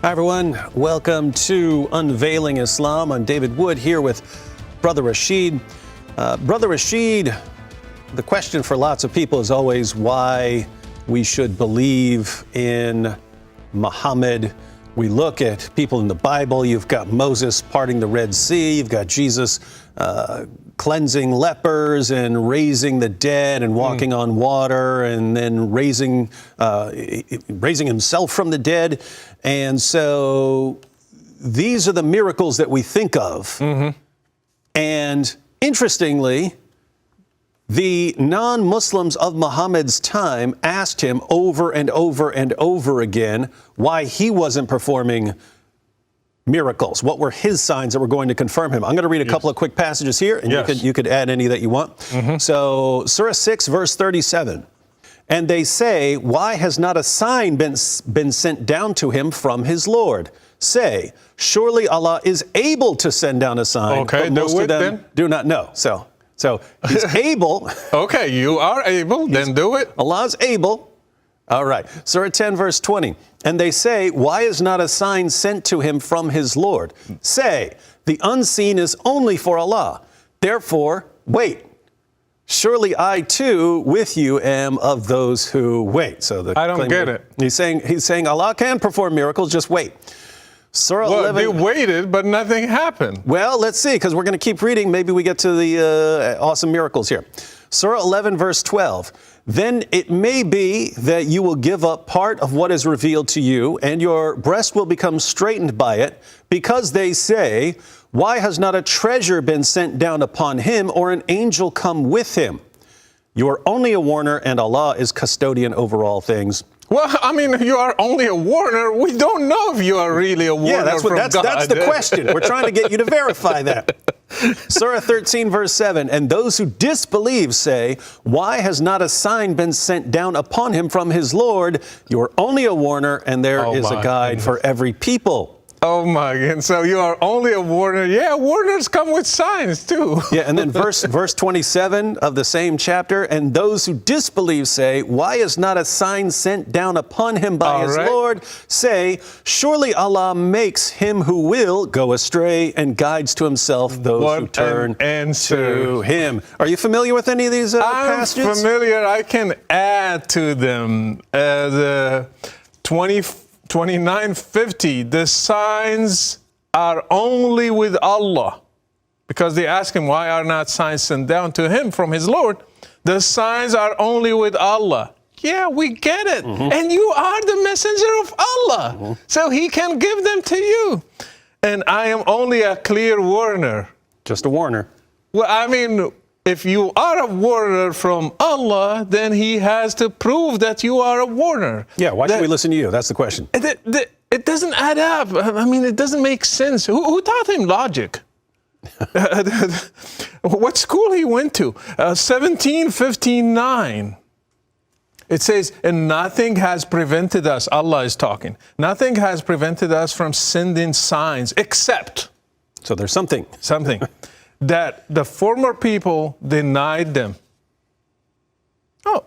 Hi, everyone. Welcome to Unveiling Islam. I'm David Wood here with Brother Rachid. Brother Rachid, the question for lots of people is always why we should believe in Muhammad. We look at people in the Bible. You've got Moses parting the Red Sea. You've got Jesus cleansing lepers and raising the dead and walking on water, and then raising himself from the dead. And so these are the miracles that we think of. And interestingly, the non-Muslims of Muhammad's time asked him over and over and over again why he wasn't performing miracles. What were his signs that were going to confirm him? I'm going to read a couple of quick passages here, and you could add any that you want. So Surah 6, verse 37. And they say, why has not a sign been sent down to him from his Lord? Say, surely Allah is able to send down a sign. Okay, but most of them do not know. So he's able. Okay, you are able, then do it. Allah's able. All right. Surah 10, verse 20. And they say, why is not a sign sent to him from his Lord? Say, the unseen is only for Allah. Therefore, wait. Surely I too with you am of those who wait. So I don't get it. He's saying Allah can perform miracles, just wait. Surah 11. They waited, but nothing happened. Well, let's see, because we're going to keep reading. Maybe we get to the awesome miracles here. Surah 11, verse 12. Then it may be that you will give up part of what is revealed to you, and your breast will become straightened by it, because they say, why has not a treasure been sent down upon him, or an angel come with him? You are only a warner, and Allah is custodian over all things. Well, I mean, you are only a warner. We don't know if you are really a warner that's God. That's the question. We're trying to get you to verify that. Surah 13, verse 7. And those who disbelieve say, why has not a sign been sent down upon him from his Lord? You are only a warner, and there is a guide for every people. Oh my goodness. So you are only a warner. Yeah, warners come with signs too. Yeah, and then verse 27 of the same chapter, and those who disbelieve say, why is not a sign sent down upon him by his Lord? Say, surely Allah makes him who will go astray and guides to himself those who turn to him. Are you familiar with any of these passages? I'm familiar. I can add to them. The 29:50, the signs are only with Allah. Because they ask him, why are not signs sent down to him from his Lord? The signs are only with Allah. Yeah, we get it. And you are the messenger of Allah. So he can give them to you. And I am only a clear warner. Just a warner. Well, I mean, if you are a warner from Allah, then he has to prove that you are a warner. Yeah, why should we listen to you? That's the question. It doesn't add up. I mean, it doesn't make sense. Who taught him logic? What school he went to? 1759. It says, and nothing has prevented us, Allah is talking, nothing has prevented us from sending signs except. So there's something. Something. That the former people denied them. Oh,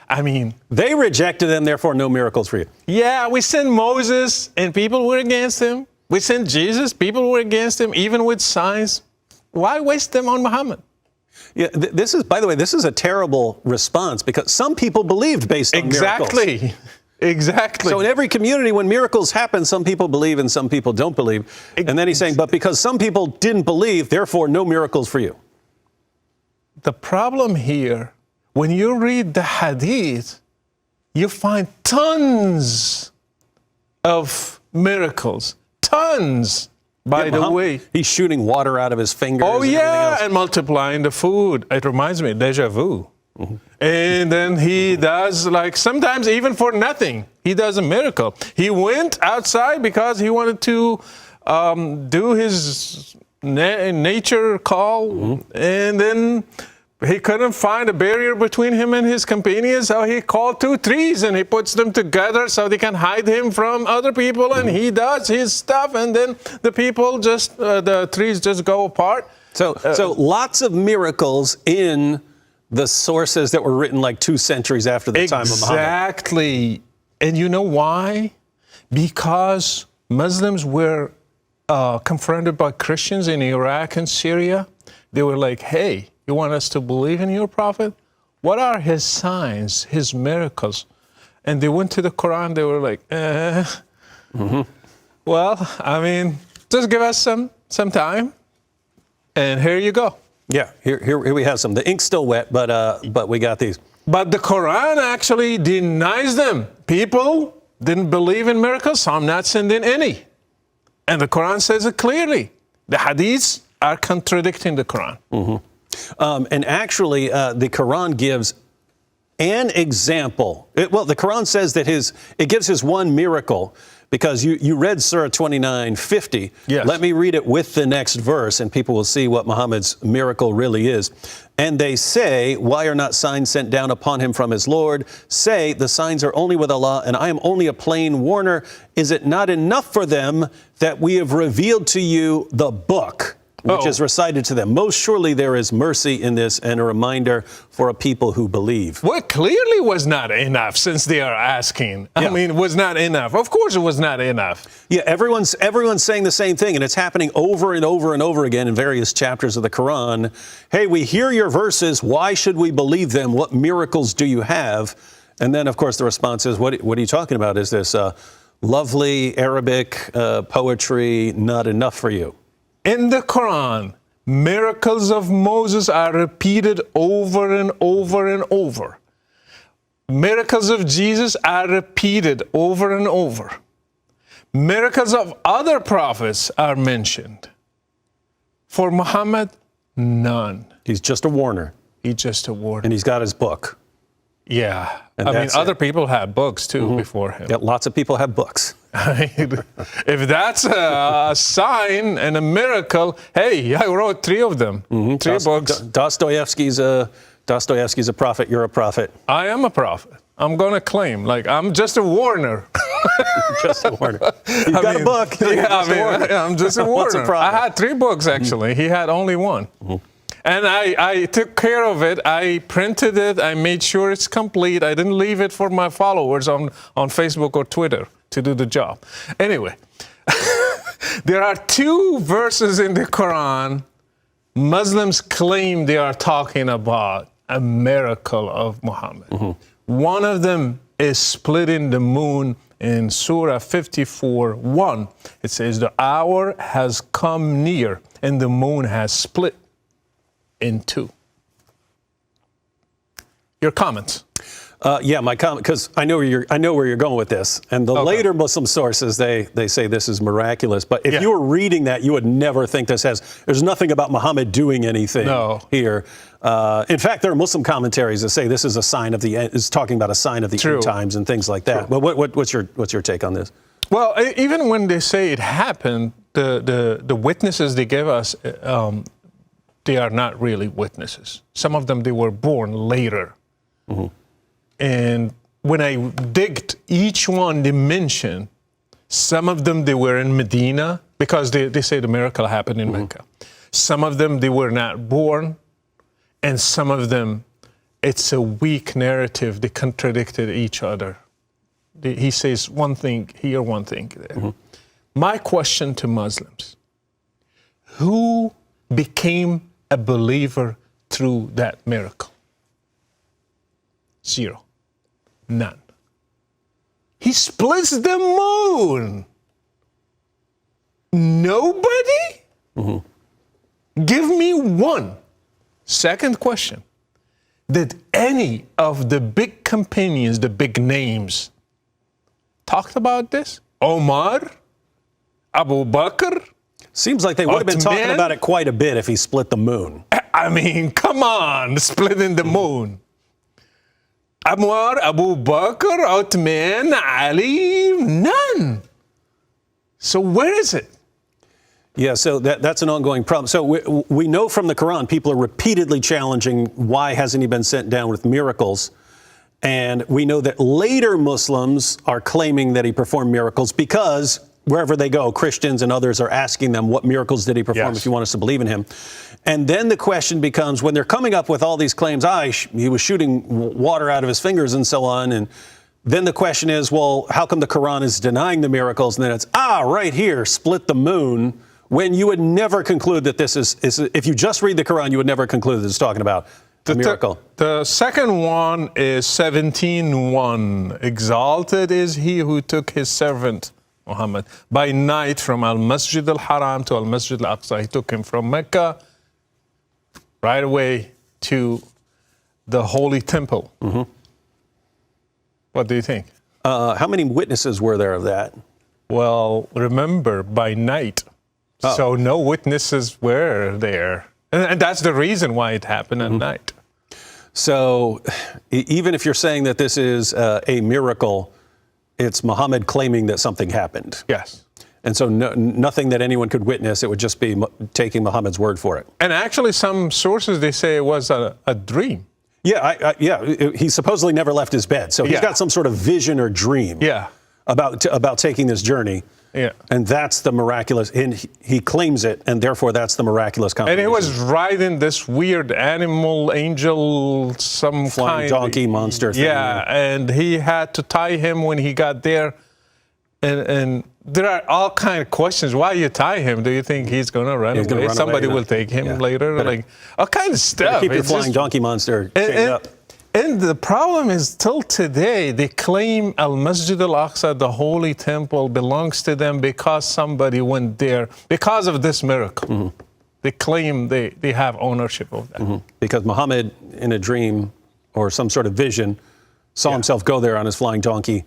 I mean. They rejected them, therefore no miracles for you. Yeah, we sent Moses and people were against him. We sent Jesus, people were against him, even with signs. Why waste them on Muhammad? Yeah, this is, by the way, this is a terrible response because some people believed based on miracles. Exactly. So in every community, when miracles happen, some people believe and some people don't believe. And then he's saying, but because some people didn't believe, therefore no miracles for you. The problem here, when you read the Hadith, you find tons of miracles. Tons, by the way. He's shooting water out of his fingers. Oh, yeah, and multiplying the food. It reminds me, deja vu. And then he does, like, sometimes even for nothing, he does a miracle. He went outside because he wanted to do his nature call, and then he couldn't find a barrier between him and his companions, so he called 2 trees and he puts them together so they can hide him from other people, and he does his stuff, and then the people just, the trees just go apart. So lots of miracles in the sources that were written like 2 centuries after the time of Muhammad. Exactly. And you know why? Because Muslims were confronted by Christians in Iraq and Syria. They were like, hey, you want us to believe in your prophet? What are his signs, his miracles? And they went to the Quran. They were like, well, I mean, just give us some time. And here you go. Yeah, here we have some. The ink's still wet, but we got these. But the Quran actually denies them. People didn't believe in miracles, so I'm not sending any. And the Quran says it clearly. The Hadiths are contradicting the Quran. And actually, the Quran gives an example. The Quran says that it gives his one miracle, because you read Surah 29:50. Yes. Let me read it with the next verse, and people will see what Muhammad's miracle really is. And they say, why are not signs sent down upon him from his Lord? Say, the signs are only with Allah, and I am only a plain warner. Is it not enough for them that we have revealed to you the book, which is recited to them? Most surely there is mercy in this, and a reminder for a people who believe. Well, it clearly was not enough, since they are asking. I mean, it was not enough. Of course it was not enough. Yeah, everyone's saying the same thing, and it's happening over and over and over again in various chapters of the Quran. Hey, we hear your verses. Why should we believe them? What miracles do you have? And then, of course, the response is, what are you talking about? Is this lovely Arabic poetry not enough for you? In the Quran, miracles of Moses are repeated over and over and over. Miracles of Jesus are repeated over and over. Miracles of other prophets are mentioned. For Muhammad, none. He's just a warner. He's just a warner. And he's got his book. Yeah. And I mean, other people had books too before him. Yeah, lots of people have books. If that's a sign and a miracle, hey, I wrote 3 of them. 3 books. Dostoevsky's a prophet. You're a prophet. I am a prophet. I'm going to claim, like, I'm just a warner. Just a warner. You've got a book. Yeah, I'm just a warner. What's a prophet? I had 3 books, actually. He had only 1. And I took care of it. I printed it. I made sure it's complete. I didn't leave it for my followers on Facebook or Twitter to do the job. Anyway, there are 2 verses in the Quran Muslims claim they are talking about a miracle of Muhammad. One of them is splitting the moon in Surah 54:1. It says, the hour has come near and the moon has split in 2. Your comments? Yeah, my comment, because I know where you're going with this. And the later Muslim sources, they say this is miraculous. But if you were reading that, you would never think there's nothing about Muhammad doing anything here. In fact, there are Muslim commentaries that say this is a sign of the end, is talking about a sign of the end times and things like that. But what's your take on this? Well, even when they say it happened, the witnesses they give us, they are not really witnesses. Some of them, they were born later. And when I digged each one, they mentioned some of them, they were in Medina, because they say the miracle happened in Mecca. Some of them, they were not born. And some of them, it's a weak narrative. They contradicted each other. He says one thing here, one thing there. My question to Muslims, who became a believer through that miracle? 0. None. He splits the moon. Nobody? Give me one. Second question. Did any of the big companions, the big names, talked about this? Omar? Abu Bakr? Seems like they would have been talking about it quite a bit if he split the moon. I mean, come on, splitting the moon. Omar, Abu Bakr, Uthman, Ali, none. So where is it? Yeah, so that's an ongoing problem. So we know from the Quran, people are repeatedly challenging why hasn't he been sent down with miracles. And we know that later Muslims are claiming that he performed miracles because wherever they go, Christians and others are asking them, what miracles did he perform if you want us to believe in him? And then the question becomes, when they're coming up with all these claims, he was shooting water out of his fingers and so on, and then the question is, well, how come the Quran is denying the miracles? And then it's, right here, split the moon, when you would never conclude that this is if you just read the Quran, you would never conclude that it's talking about a miracle. The second one is 17:1. Exalted is he who took his servant, Muhammad, by night from Al-Masjid al-Haram to Al-Masjid al-Aqsa. He took him from Mecca right away to the Holy Temple. Mm-hmm. What do you think? How many witnesses were there of that? Well, remember, by night. So no witnesses were there. And that's the reason why it happened at night. So even if you're saying that this is a miracle, it's Muhammad claiming that something happened. Yes. And so nothing that anyone could witness, it would just be taking Muhammad's word for it. And actually some sources, they say it was a dream. Yeah, he supposedly never left his bed. So he's got some sort of vision or dream about taking this journey. Yeah. And that's the miraculous, and he claims it, and therefore that's the miraculous confirmation. And he was riding this weird animal, angel, some flying donkey monster thing. Yeah, and he had to tie him when he got there. And there are all kind of questions. Why you tie him? Do you think he's going to run away? Somebody will take him later? Like all kind of stuff. Keep your flying donkey monster chained up. And the problem is, till today, they claim Al-Masjid al-Aqsa, the Holy Temple, belongs to them because somebody went there because of this miracle. Mm-hmm. They claim they have ownership of that. Mm-hmm. Because Muhammad, in a dream or some sort of vision, saw himself go there on his flying donkey,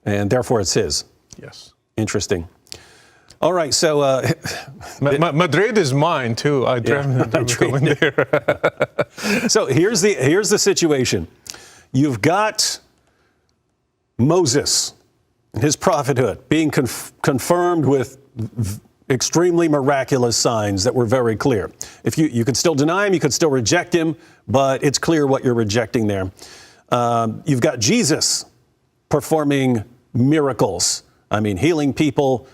and therefore it's his. Yes. Interesting. All right, so... Madrid is mine, too. I dreamt of going there. So here's the situation. You've got Moses and his prophethood being confirmed with extremely miraculous signs that were very clear. If you could still deny him, you could still reject him, but it's clear what you're rejecting there. You've got Jesus performing miracles. I mean, healing people,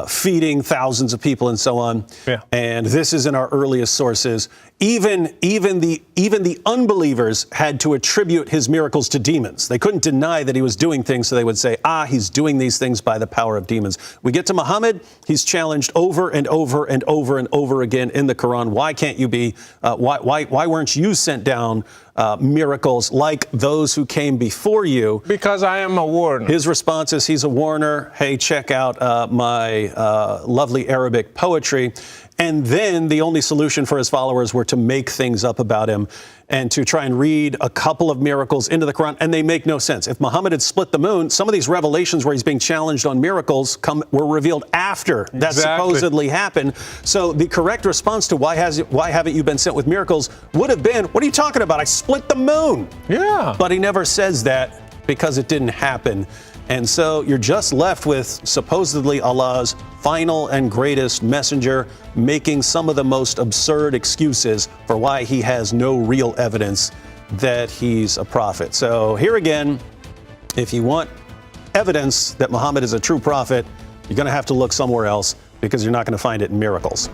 feeding thousands of people, and so on. Yeah. And this is in our earliest sources. Even the unbelievers had to attribute his miracles to demons. They couldn't deny that he was doing things, so they would say, he's doing these things by the power of demons. We get to Muhammad, he's challenged over and over and over and over again in the Quran. Why can't you be? Why weren't you sent down miracles like those who came before you? Because I am a warner. His response is he's a warner. Hey, check out my lovely Arabic poetry. And then the only solution for his followers were to make things up about him and to try and read a couple of miracles into the Quran, and they make no sense. If Muhammad had split the moon, some of these revelations where he's being challenged on miracles were revealed after that supposedly happened. So the correct response to why haven't you been sent with miracles would have been, what are you talking about? I split the moon. Yeah. But he never says that because it didn't happen. And so you're just left with supposedly Allah's final and greatest messenger making some of the most absurd excuses for why he has no real evidence that he's a prophet. So here again, if you want evidence that Muhammad is a true prophet, you're going to have to look somewhere else because you're not going to find it in miracles.